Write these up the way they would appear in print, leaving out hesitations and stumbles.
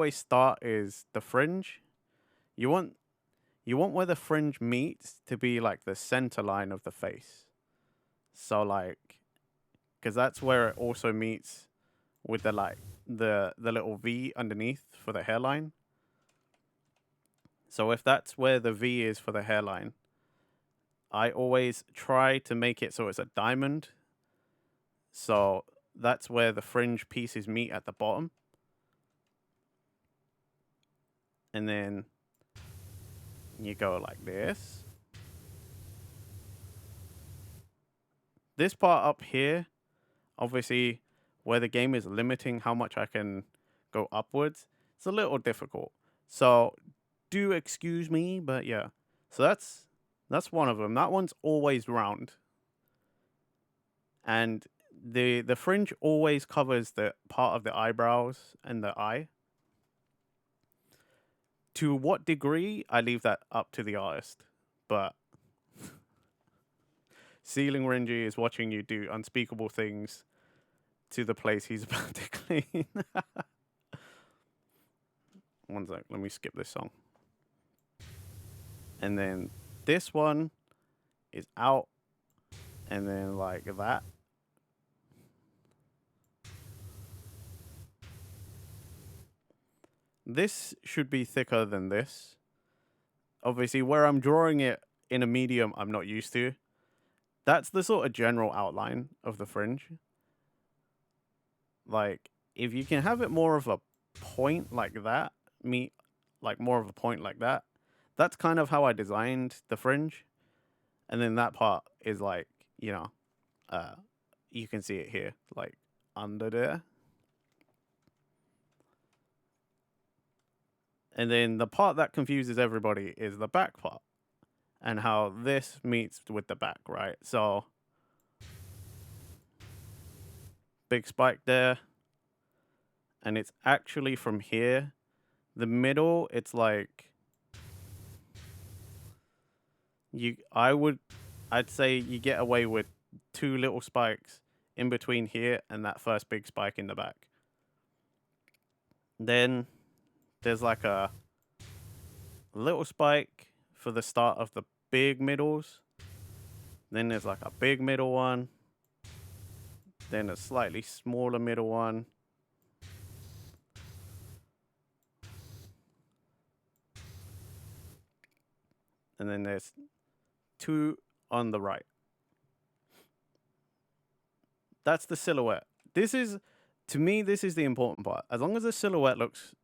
halfway start is the fringe. You want where the fringe meets to be like the center line of the face. So like, because that's where it also meets with the like the little V underneath for the hairline. So if that's where the V is for the hairline, I always try to make it so it's a diamond. So that's where the fringe pieces meet at the bottom. And then you go like this. This part up here, obviously, where the game is limiting how much I can go upwards, it's a little difficult. So do excuse me, but yeah. So that's one of them. That one's always round. And the fringe always covers the part of the eyebrows and the eye. To what degree, I leave that up to the artist. But Ceiling Renji is watching you do unspeakable things to the place he's about to clean. One sec, let me skip this song. And then this one is out, and then like that. This should be thicker than this. Obviously, where I'm drawing it in a medium I'm not used to, that's the sort of general outline of the fringe. Like, if you can have it more of a point like that, more of a point like that, that's kind of how I designed the fringe. And then that part is like, you can see it here, like under there. And then the part that confuses everybody is the back part and how this meets with the back, right? So, big spike there. And it's actually from here. The middle, it's like I'd say you get away with two little spikes in between here and that first big spike in the back. Then there's like a little spike for the start of the big middles. Then there's like a big middle one. Then a slightly smaller middle one. And then there's two on the right. That's the silhouette. To me, this is the important part. As long as the silhouette looks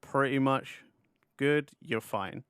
pretty much good, you're fine.